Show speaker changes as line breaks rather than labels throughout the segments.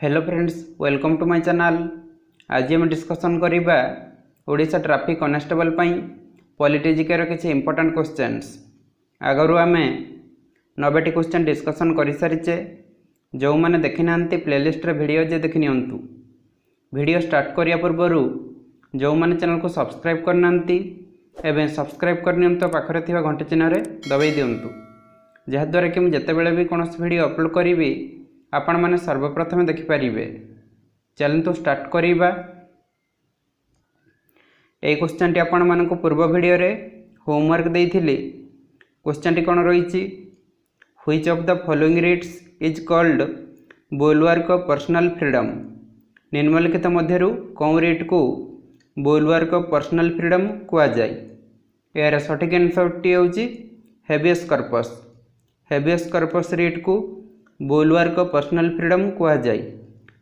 Hello friends, welcome to my channel. आज हम discussion करिबा ओडिशा ट्रैफिक कांस्टेबल पई पॉलिटी जीके रो किछि इंपोर्टेंट क्वेश्चंस। आगरु आमे 90 क्वेश्चन डिस्कसन करि सारिचे। जो माने देखि नांती प्लेलिस्ट रे वीडियो जे देखि नियंतु। वीडियो स्टार्ट करिया पूर्वरु जो माने चैनल को सब्सक्राइब करनांती एबे सब्सक्राइब करनियंतो पाखरे थिबा घंटी चिन्ह रे दबाई दियंतु, जहा द्वारा कि जते बेले भी कोनोस वीडियो अपलोड करिवि आपण माने सर्वप्रथम देखिपारे। चलतु स्टार्ट करिबा। ए क्वेश्चन टी आपण मानक पूर्व वीडियो रे होमवर्क देइथिली। क्वेश्चन टी कोन रहिछि, which of the following writs is called bulwark of personal freedom. निम्नलिखित मध्यरु कौन रिट को बुलवार्क ऑफ पर्सनल फ्रीडम कुआ जाय। यार सठिक आंसर टी होछि habeas corpus. Habeas corpus writ को बुलवार्क ऑफ पर्सनल फ्रीडम कुआ जाय।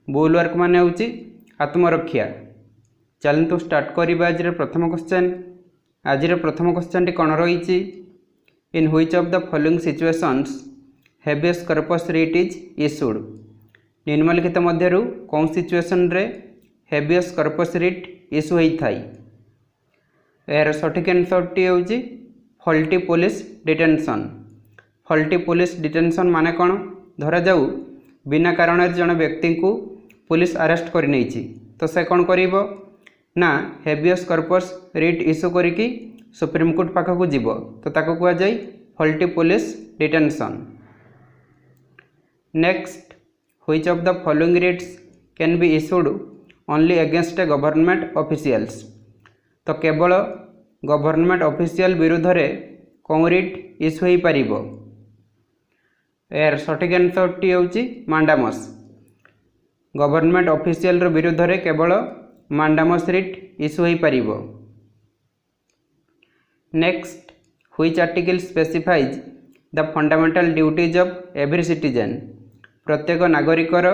बुलवार्क माने होछि आत्मरक्षा। चलतु स्टार्ट करिबा आज रे प्रथम क्वेश्चन। आज रे प्रथम क्वेश्चन टी कोन रहिछि, in which of the following situations habeas corpus writ is issued. निम्नलिखित मध्यरु कौन सिचुएशन रे हेबियस कॉर्पस रिट इशू होई थाई। यार सठिक आंसर टी होछि faulty police detention. Faulty police detention माने कोन, धरा जाऊ बिना कारण जन व्यक्ति को पुलिस अरेस्ट कर नहीं तो से कौन करिवो ना हेबियस कॉर्पस रिट इशू करिकी सुप्रीम कोर्ट पाख को जीव तो ताको कुआ जाय faulty police detention. Next, which of the following writs can be issued only against a government officials. तो केवल गवर्नमेंट ऑफिशियल विरुद्ध रे कौन रिट इशू हो पारिबो। यार सठिक आंसर टी होछि मांडामस। गवर्नमेंट ऑफिशियल रो विरुद्ध रे केवल मांडामस रिट इशू हो पारिबो। Next, which article specifies the fundamental duties of every citizen. प्रत्येक नागरिकर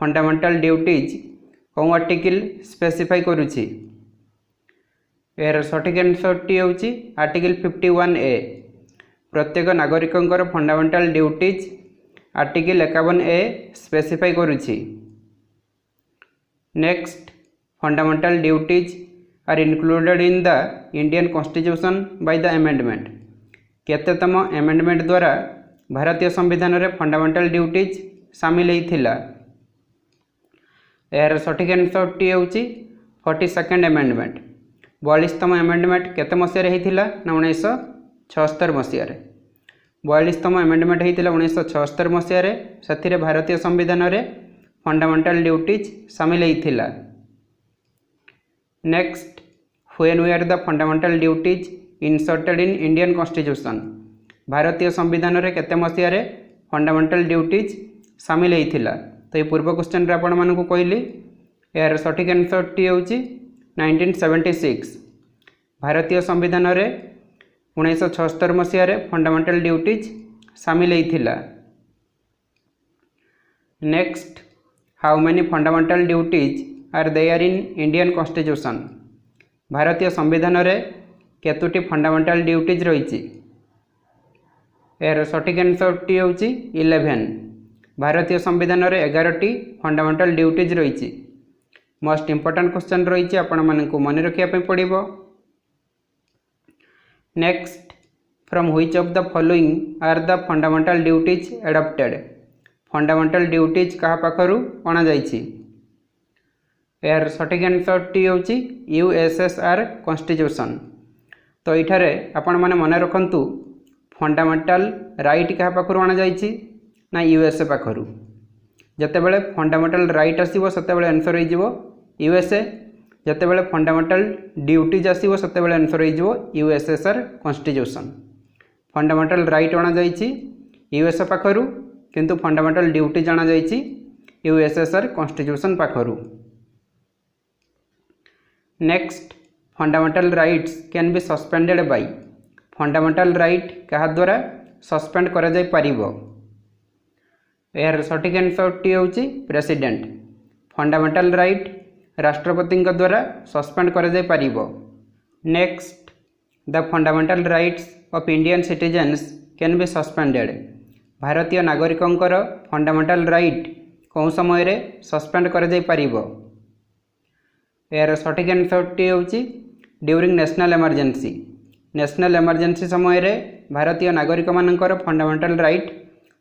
फंडामेंटल ड्यूटीज कौन आर्टिकल स्पेसिफाई करूछि। यार सठिक आंसर टी होछि आर्टिकल 51A। प्रत्येक नागरिकंकर fundamental duties article 51A specify करूछि। Next, fundamental duties are included in the Indian constitution by the amendment. केतेतम अमेंडमेंट द्वारा भारतीय संविधान रे फंडामेंटल ड्यूटीज शामिल होइथिला। यार सठिक आंसर टी होछि 42nd अमेंडमेंट। 42तम अमेंडमेंट केते मसिया रे होइथिला ना 1976 मसिया रे। 42तम अमेंडमेंट होइथिला 1976 मसिया रे। सथिरे भारतीय संविधान रे फंडामेंटल ड्यूटीज शामिल होइथिला। Next, when were the fundamental duties inserted in Indian constitution. भारतीय संविधान रे केते मसिया रे फंडामेंटल ड्यूटीज शामिल होइथिला। तो ये पूर्व क्वेश्चन रे आपण मानकु कहली। यार सठिक आंसर टी होछि 1976। भारतीय संविधान रे 1976 मसीह रे फंडामेंटल ड्यूटीज शामिल होइथिला। Next, how many fundamental duties are there in Indian constitution. भारतीय संविधान रे केतुटी फंडामेंटल ड्यूटीज रहिछि। यार सठिक आंसर टी होछि 11। भारतीय संविधान रे 11टी फंडामेंटल ड्यूटीज रहिछि। मोस्ट इंपोर्टेंट क्वेश्चन रहिछि, आपण मानकु मन रखिया पे पड़िबो। Next, from which of the following are the fundamental duties adopted. Fundamental duties कहा पाखरु अणा जाइछि। यार सठिक आंसर टी होछि यूएसएसआर कॉन्स्टिट्यूशन। तो इठारे आपण माने मन रखंतु फंडामेंटल राइट कहा पाखरु अणा जाइछि ना यूएसए पाखरु। जतेबेले फंडामेंटल राइट आसीबो सेतेबेले आंसर होई जिवो यूएसए। जतेबेले फंडामेंटल ड्यूटीज आसीबो सेतेबेले आंसर होई जिवो यूएसएसआर कॉन्स्टिट्यूशन। फंडामेंटल राइट अणा जाइछि यूएसए पाखरु, किंतु फंडामेंटल ड्यूटीज अणा जाइछि यूएसएसआर कॉन्स्टिट्यूशन पाखरु। Next, fundamental rights can be suspended by. Fundamental right कहा द्वारा सस्पेंड करा जाय पारिबो। यार सठिक आंसर टी होछि प्रेसिडेंट। फंडामेंटल राइट राष्ट्रपति द्वारा सस्पेंड करा जाय पारिबो। Next, the fundamental rights of Indian citizens can be suspended. भारतीय नागरिकंकर फंडामेंटल राइट कौन समय रे सस्पेंड कर जाई परिबो। यार सठिक आंसरटी होची during national emergency. National emergency समय रे भारतीय नागरिक मानकर फंडामेंटल राइट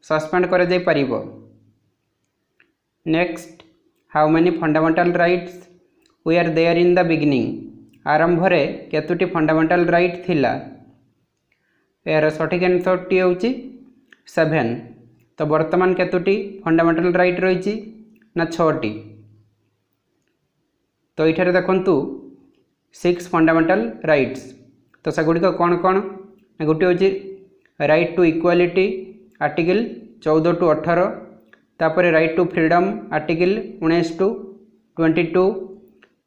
सस्पेंड कर जाई परिबो। Next, how many fundamental rights we there in the beginning. आरंभ रे केतुटी फंडामेंटल राइट थिला। यार सठिक आंसरटी होची 7। तो वर्तमान केतुटी फंडामेंटल राइट रही ना 6टी। तो ये देखु 6 फंडामेंटल राइट्स। तो सेगुड़िक कौन कौन गोटे हूँ right to equality article 14 to 18, तापर right to freedom article 19 to 22,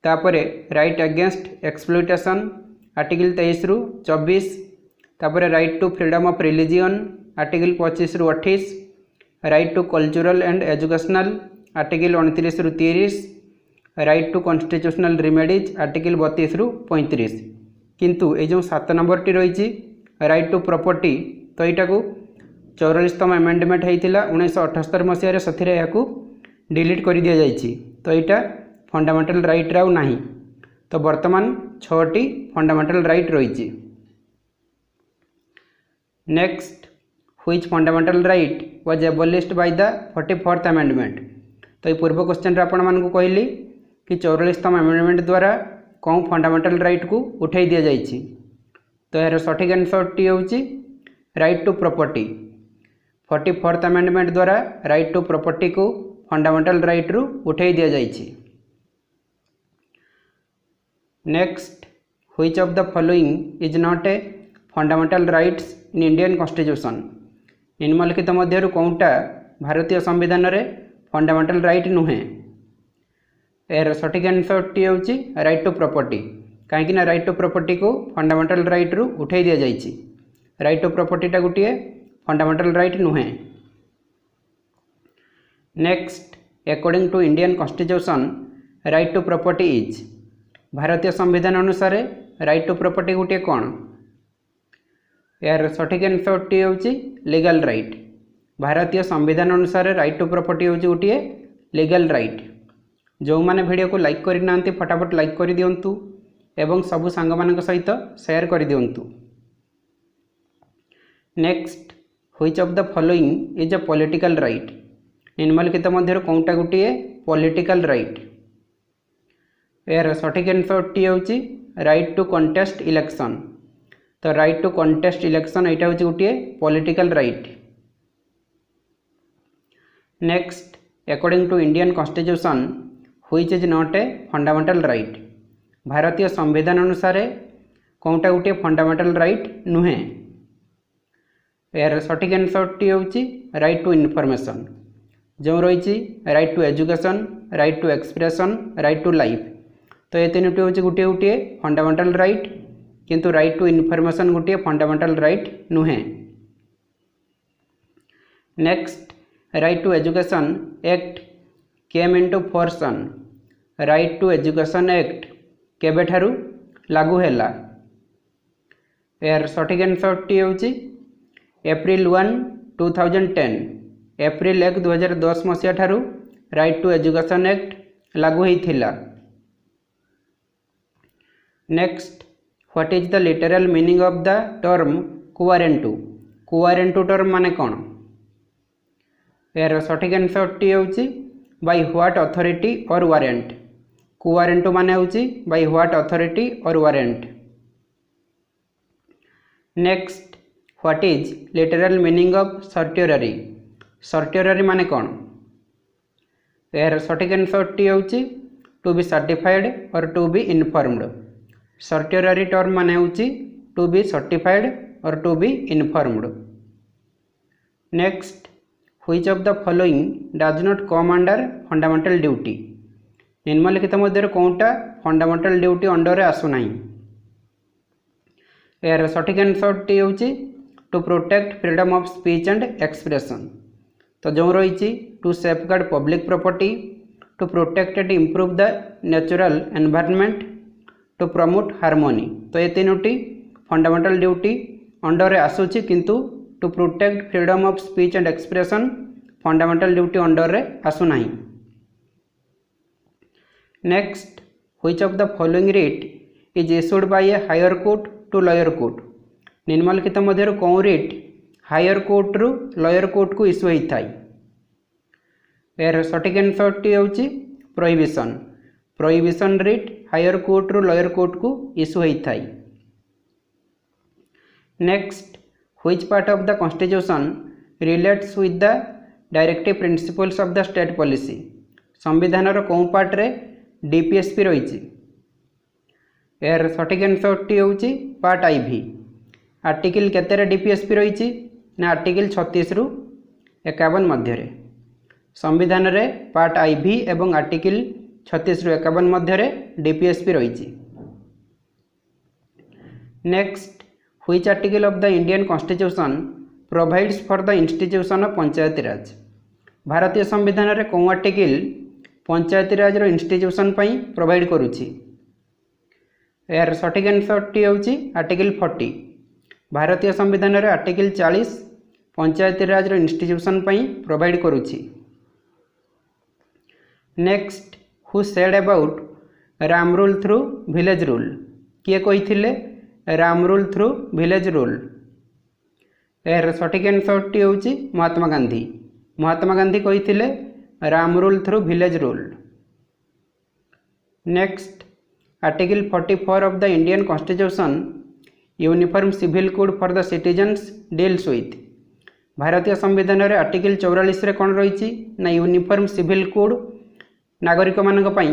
तापर राइट अगेंस्ट एक्सप्लॉयटेशन आर्टिकल 23 ରୁ 24, तापर right to freedom of religion article 25 ରୁ 28, right to cultural and educational article 29 ରୁ 30, right to constitutional remedies article 32 ରୁ 35। किंतु ये जो 7 नंबर रही राइट टू प्रॉपर्टी, तो यहाँ को 44तम एमेंडमेंट होता 1978 मसीह से डिलीट कर दि जाइए। तो यहाँ फंडामेंटल राइट आउ नहीं। तो वर्तमान 6टी फंडामेंटल राइट रही। Next, which fundamental right was एबोलिश्ड by the 44th amendment. तो ये पूर्व क्वेश्चन आपण मानक कहली कि 44तम अमेंडमेंट द्वारा कौन फंडामेंटल राइट को उठाई दि जाइए। तो यार सठिक आंसरटी होची right to property. 44th amendment द्वारा राइट टू प्रॉपर्टी को फंडामेंटल राइट रु उठाई दि जाइए। Next, which of the following is not a fundamental rights in Indian constitution. निम्नलिखित मध्यरु कौनटा भारतीय संविधान रे फंडामेंटल राइट नुहे। यार सठिक आंसरटी होची राइट टू प्रॉपर्टी। कहीं राइट टू प्रॉपर्टी को फंडामेंटल राइट रु उठाई दि जाइए। राइट टू प्रॉपर्टीटा गोटे फंडामेंटल राइट नुहे। Next, according to Indian constitution right to property is. भारतीय संविधान अनुसार राइट टू प्रॉपर्टी गोटे कौन। यार सठिक आंसरटी होची लीगल राइट। भारतीय संविधान अनुसार राइट टू प्रॉपर्टी होची गोटे लीगल राइट। जो मैंने वीडियो को लाइक करना फटाफट लाइक कर दिंतु एवं सबु सांग मान सहित शेयर कर दिंतु। Next, which of the following is a political right. निम्नलिखित मध्य कौनटा गोटे पॉलिटिकल राइट। यार सठिक आंसरटी होची राइट टू कंटेस्ट इलेक्शन। तो राइट टू कंटेस्ट इलेक्शन यहाँ हूँ गोटे political right. Next, according to Indian constitution which is not a fundamental right. भारतीय संविधान अनुसार कौनटा गोटे फंडामेंटल राइट नुहे। यार सठिक आंसरटी होची राइट टू इनफॉरमेशन। जो रही right to education, right to expression, right to life. तो ये 3टी हूँ गोटे गोटे फंडामेंटल राइट, किंतु राइट टू इनफॉरमेशन गोटे फंडामेंटल राइट नुहे। Next, right to education act came into force on. Right to education act केबे ठारू लागू हैला। यार सठिक आंसरटी होची एप्रिल 1, 2010। एप्रिल 1, 2010 मसीहा ठारू राइट टू एजुकेशन एक्ट लागू होइथिला। Next, what is the literal meaning of the term quo warranto. Quo warranto term माने कौन। यार सठिक आंसरटी होची by what authority or warrant. Quo warranto माने होची by what authority or warrant. Next, what is literal meaning of certiorari. Certiorari माने कौन। यार सठिक आंसरटी होची to be certified or to be informed. Certiorari term माने होची to be certified or to be informed. Next, which of the following does not come under fundamental duty. निम्नलिखित मध्य कौनटा फंडामेंटल ड्यूटी अंडर आसुना। यार सठिक आंसरटी होची to protect freedom of speech and expression. तो जो रही to safeguard public property, to protect and improve the natural environment, to promote harmony. तो ये 3टी फंडामेंटल ड्यूटी अंडर आसूची, किंतु to protect freedom of speech and expression fundamental duty under आसुना। Next, which of the following writ is issued by a higher court to lower court. निम्नलिखित मध्य कौन writ higher court रु lower court को issue होता है। यार सठिक आंसर टी होची prohibition. Prohibition writ higher court रु लोअर कोर्ट को इश्यू होता है। Next, which part of the constitution relates with the directive principles of the state policy. संविधान रो कौन पार्ट रे डीपीएसपी रही। यार सठिक आंसर टी होची पार्ट आईवी। आर्टिकल केते डीपीएसपी रही ना आर्टिकल 36 रु 51 मध्य संविधान रे पार्ट आईवी एवं आर्टिकल 36 रु 51 मध्य डीपीएसपी रही। Next, which article of the Indian constitution provides for the institution of Panchayati Raj. भारतीय संविधान रे कौन आर्टिकल पंचायती राज रो इंस्टीट्यूशन पई प्रोवाइड करूची। यार सठिक आंसर टी होची आर्टिकल 40। भारतीय संविधान रे आर्टिकल 40 पंचायती राज रो इंस्टीट्यूशन पई प्रोवाइड करूची। Next, who said about Ram rule through village rule. किए कही Ram rule through village rule. यार सठिक आंसर टी होची महात्मा गांधी। महात्मा गांधी कही Ram rule through village rule. Next, article 44 of the Indian constitution uniform civil code for the citizens deals with. भारतीय संविधान रे आर्टिकल 44 रे कौन रही ना यूनिफॉर्म सिविल कोड नागरिक मानक पई,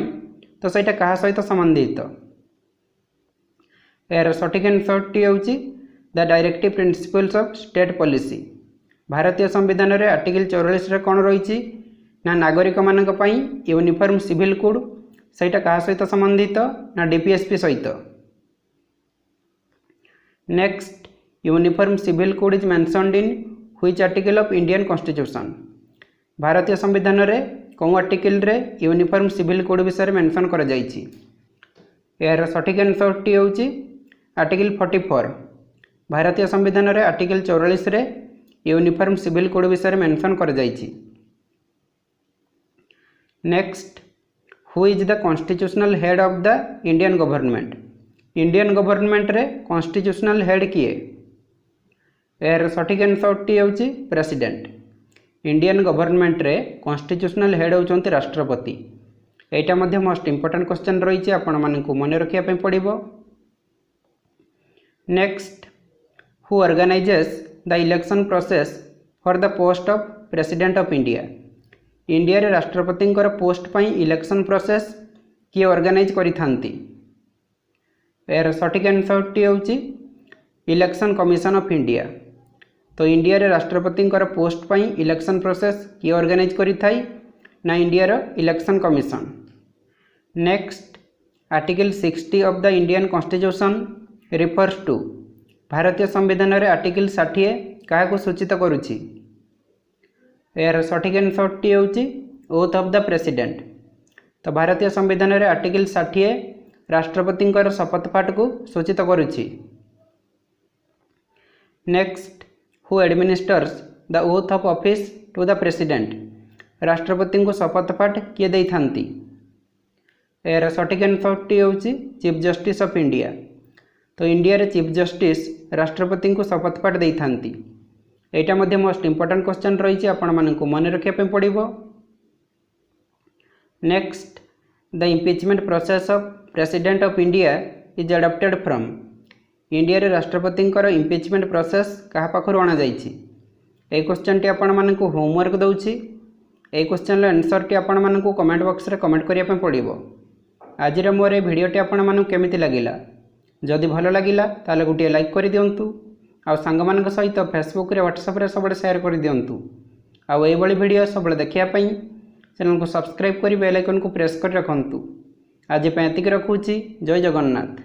तो सेटा कहा सहित संबंधित। यार सठिक आंसर टी होची the directive principles of state policy. भारतीय संविधान रे आर्टिकल 44 रे कौन रही ना नागरिक मानक पई यूनिफॉर्म सिविल कोड, सेटा कहा सहित संबंधित ना डीपीएसपी सहित। Next, uniform civil code is mentioned in which article of Indian constitution. भारतीय संविधान रे कौन आर्टिकल रे यूनिफॉर्म सिविल कोड विषय मेंशन कर जाइछि। यार सठिक आंसर टी होची आर्टिकल 44। भारतीय संविधान रे आर्टिकल 44 रे यूनिफॉर्म सिविल कोड विषय मेंशन कर जाइछि। Next, who is the constitutional head of the Indian government. Indian government रे कॉन्स्टिट्यूशनल हेड किए। यार सठिक आंसर टी होची प्रेसिडेंट। इंडियन गवर्नमेंट रे कॉन्स्टिट्यूशनल हेड होचंती राष्ट्रपति। एटा मध्ये मोस्ट इंपोर्टेंट क्वेश्चन रही आपण मानकु मन रखिया पे पड़िबो। Next, who organizes the election process for the post of president of India. India रे राष्ट्रपति पोस्ट पई इलेक्शन प्रोसेस किए ऑर्गेनाइज करि थांती। यार सठिक आंसर टी होची इलेक्शन कमिशन ऑफ इंडिया। तो इंडिया रे राष्ट्रपति पोस्ट पई इलेक्शन प्रोसेस किए ऑर्गेनाइज करि थाई ना इंडिया रो election commission. Next, article 60 of the Indian constitution refers to. भारतीय संविधान रे आर्टिकल 60 क्या को सूचित करुछि। यार सठिक आंसर टी होची ओथ ऑफ द प्रेसिडेंट। तो भारतीय संविधान रे आर्टिकल 60 राष्ट्रपति शपथ पाठ को सूचित करुछि। Next, who administers the oath of office to the president. राष्ट्रपति को शपथ पाठ किए दे थांती। यार सठिक आंसर टी होची चीफ जस्टिस ऑफ इंडिया। तो इंडिया रे चीफ जस्टिस राष्ट्रपति को शपथ पाठ दे थांती। एटा मध्ये मोस्ट इंपोर्टेंट क्वेश्चन रही आपण मानकु मन रखिया पे पड़िबो। Next, the impeachment process of president of India is adopted from. India रे राष्ट्रपति इम्पीचमेंट प्रोसेस क्या पाखु अणा जाइछि। ए क्वेश्चन टी आपण मानकु होमवर्क दउछि। ए क्वेश्चन रो आंसर टी आपण मानकु कमेंट बॉक्स रे कमेंट करिया पे पड़िबो। आज मोर ए भिडियोटी आपण मानकु केमिति लागिला, जदि भल लागिला ताले गोटे लाइक कर दियंतु। आ सांग मानक सहित फेसबुक रे व्हाट्सएप रे सबले शेयर कर दियंतु। आ एई भली वीडियो सबले देखिया पई चैनल को सब्सक्राइब करी बेल आइकन को प्रेस कर रखंतु। आज पे एतिक रखुची। जय जगन्नाथ।